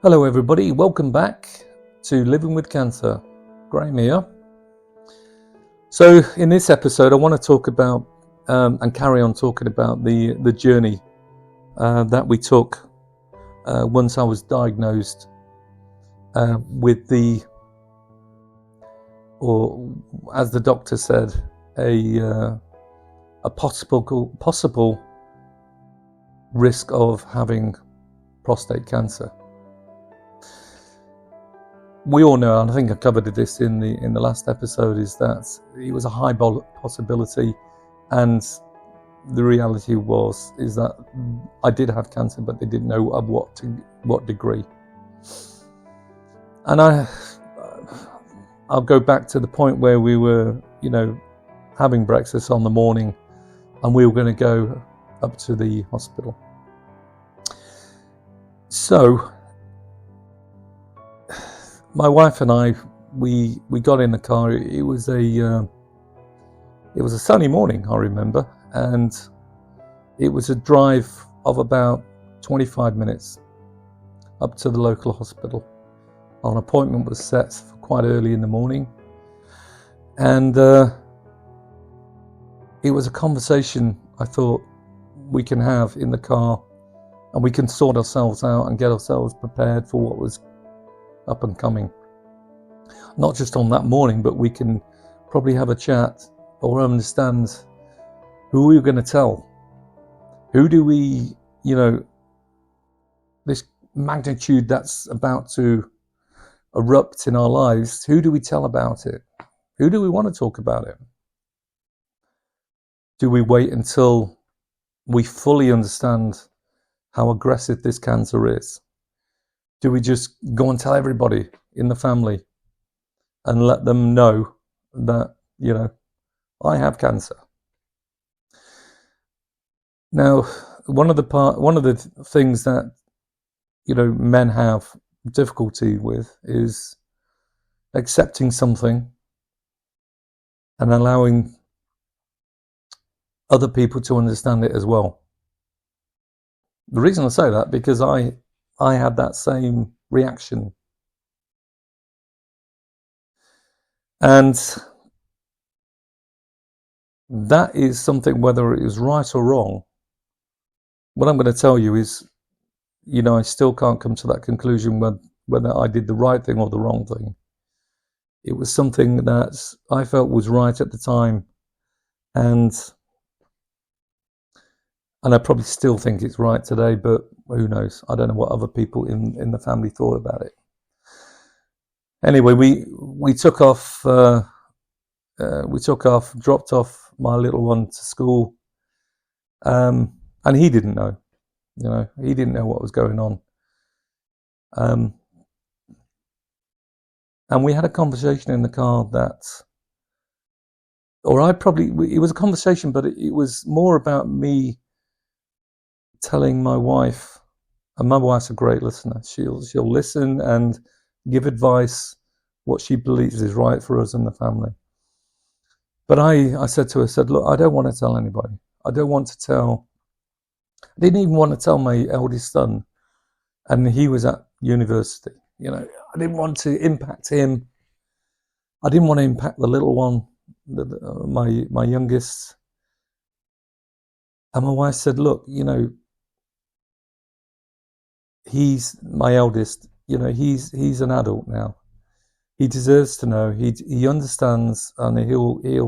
Hello everybody, welcome back to Living with Cancer. Graham here. So in this episode I want to talk about and carry on talking about the journey that we took once I was diagnosed with or as the doctor said, a possible risk of having prostate cancer. We all know, and I think I covered this in the last episode, is that it was a high possibility, and the reality is that I did have cancer, but they didn't know of what degree. And I'll go back to the point where we were, having breakfast on the morning, and we were going to go up to the hospital. So my wife and I, we got in the car. It was a sunny morning, I remember, and it was a drive of about 25 minutes up to the local hospital. An appointment was set for quite early in the morning, and it was a conversation I thought we can have in the car, and we can sort ourselves out and get ourselves prepared for what was up and coming. Not just on that morning, but we can probably have a chat or understand who we're going to tell. Who do we, this magnitude that's about to erupt in our lives, who do we tell about it? Who do we want to talk about it? Do we wait until we fully understand how aggressive this cancer is? Do we just go and tell everybody in the family and let them know that, I have cancer? Now, one of the things that, men have difficulty with is accepting something and allowing other people to understand it as well. The reason I say that, because I had that same reaction. And that is something, whether it is right or wrong, what I'm going to tell you is, I still can't come to that conclusion whether I did the right thing or the wrong thing. It was something that I felt was right at the time, and I probably still think it's right today, but who knows? I don't know what other people in the family thought about it. Anyway, we took off. Dropped off my little one to school, and he didn't know. He didn't know what was going on. And we had a conversation in the car it was a conversation, but it was more about me telling my wife, and my wife's a great listener. She'll listen and give advice, what she believes is right for us and the family. But I said to her, look, I don't want to tell anybody. I didn't even want to tell my eldest son, and he was at university. I didn't want to impact him. I didn't want to impact the little one, my youngest. And my wife said, look, he's my eldest. He's an adult now. He deserves to know. He understands, and he'll it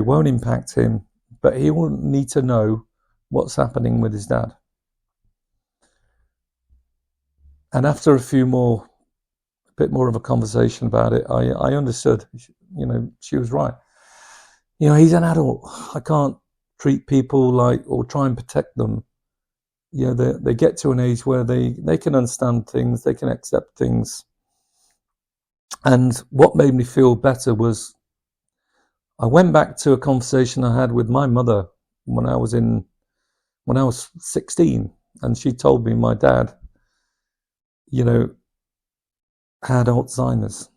won't impact him, but he will need to know what's happening with his dad. And after a bit more of a conversation about it, I understood. She was right. He's an adult. I can't treat people or try and protect them. They get to an age where they can understand things, they can accept things. And what made me feel better was I went back to a conversation I had with my mother when I was 16, and she told me my dad, had Alzheimer's,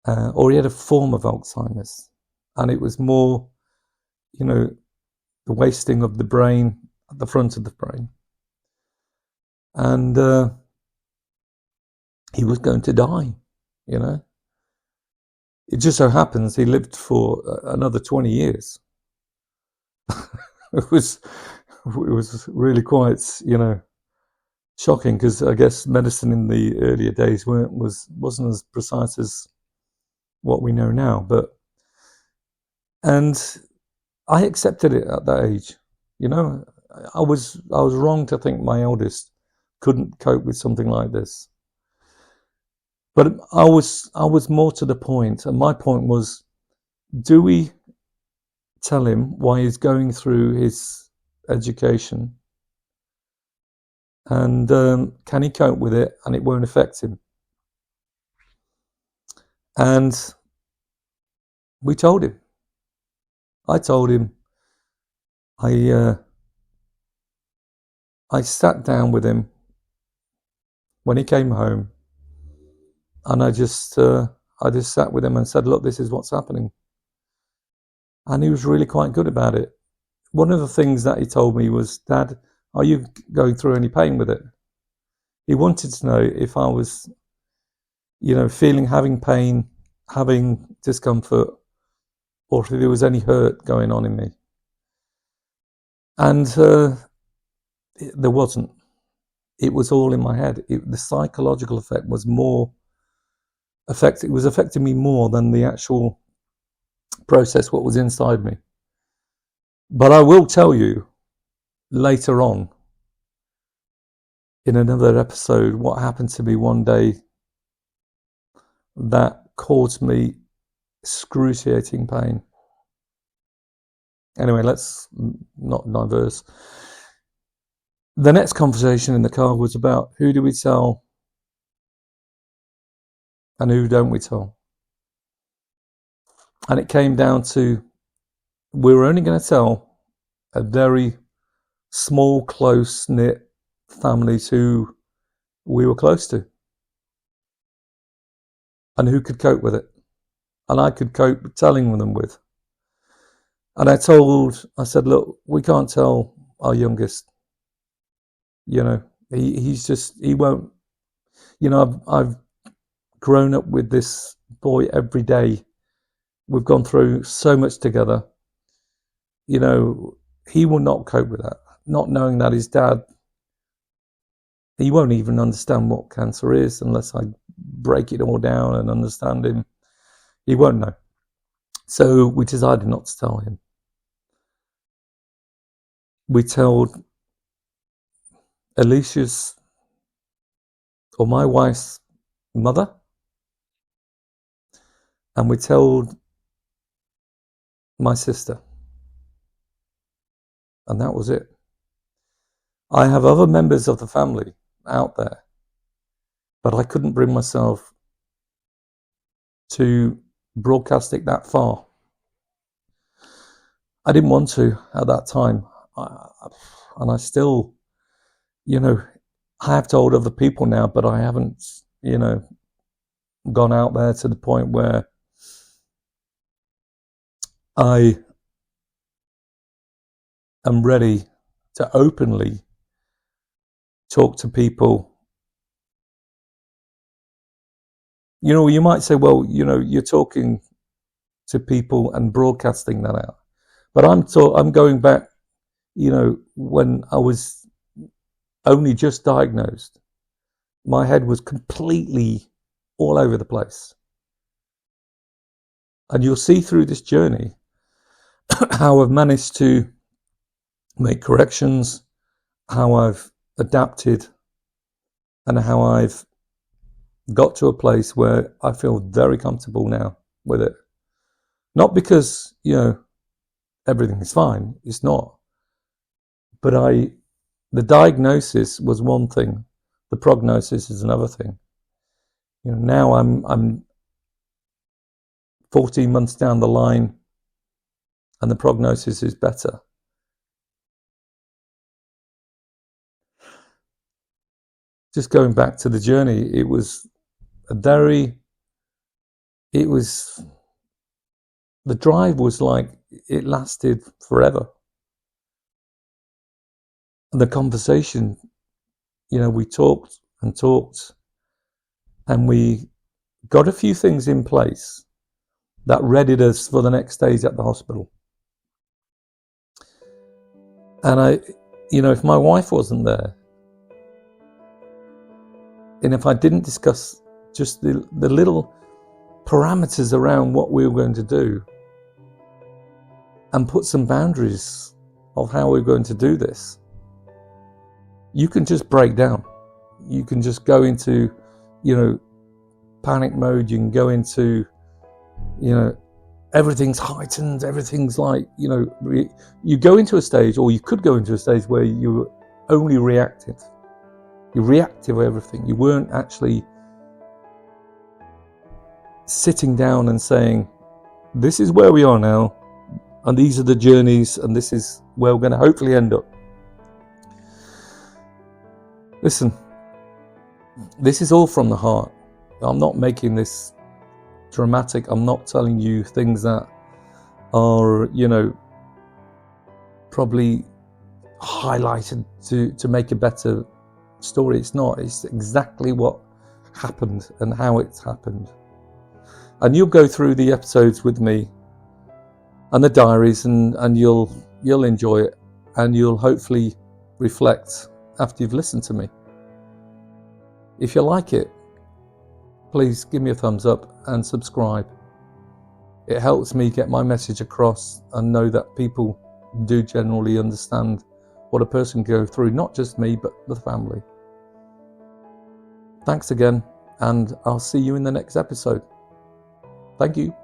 or he had a form of Alzheimer's, and it was more, the wasting of the brain at the front of the brain. and he was going to die, you know. It just so happens he lived for another 20 years. it was really quite, you know, shocking, because I guess medicine in the earlier days wasn't as precise as what we know now. And I accepted it at that age. You know, I was wrong to think my eldest couldn't cope with something like this. But I was more to the point, and my point was, do we tell him why he's going through his education, and can he cope with it, and it won't affect him? And we told him. I told him. I sat down with him when he came home, and I just sat with him and said, look, this is what's happening. And he was really quite good about it. One of the things that he told me was, Dad, are you going through any pain with it? He wanted to know if I was, you know, having pain, having discomfort, or if there was any hurt going on in me. And there wasn't. It was all in my head. The psychological effect was more it was affecting me more than the actual process, what was inside me. But I will tell you later on in another episode what happened to me one day that caused me excruciating pain. Anyway, let's not diverse. The next conversation in the car was about who do we tell and who don't we tell. And it came down to, we were only going to tell a very small, close-knit families who we were close to and who could cope with it. And I could cope telling them with. And I said, look, we can't tell our youngest. You know, he won't, you know, I've grown up with this boy every day. We've gone through so much together. You know, he will not cope with that. Not knowing that his dad, he won't even understand what cancer is unless I break it all down and understand him. He won't know. So we decided not to tell him. We told Alicia's, or my wife's mother, and we told my sister, and that was it. I have other members of the family out there, but I couldn't bring myself to broadcast it that far. I didn't want to at that time, and I still, you know, I have told other people now, but I haven't, you know, gone out there to the point where I am ready to openly talk to people. You know, you might say, well, you know, you're talking to people and broadcasting that out. But I'm going back, you know, when I was only just diagnosed. My head was completely all over the place. And you'll see through this journey how I've managed to make corrections, how I've adapted, and how I've got to a place where I feel very comfortable now with it. Not because, you know, everything is fine. It's not. But the diagnosis was one thing. The prognosis is another thing. You know, now I'm 14 months down the line, and the prognosis is better. Just going back to the journey, it was the drive was like, it lasted forever. And the conversation we talked and talked, and we got a few things in place that readied us for the next stage at the hospital. And if my wife wasn't there, and if I didn't discuss just the little parameters around what we were going to do and put some boundaries of how we're going to do this, you can just break down. You can just go into, panic mode. You can go into, everything's heightened. Everything's like, you go into a stage, or you could go into a stage where you're only reactive. You're reactive to everything. You weren't actually sitting down and saying, this is where we are now, and these are the journeys, and this is where we're going to hopefully end up. Listen, this is all from the heart. I'm not making this dramatic. I'm not telling you things that are, probably highlighted to make a better story. It's not. It's exactly what happened and how it's happened. And you'll go through the episodes with me and the diaries, and you'll enjoy it, and you'll hopefully reflect after you've listened to me. If you like it, please give me a thumbs up and subscribe. It helps me get my message across and know that people do generally understand what a person can go through, not just me, but the family. Thanks again, and I'll see you in the next episode. Thank you.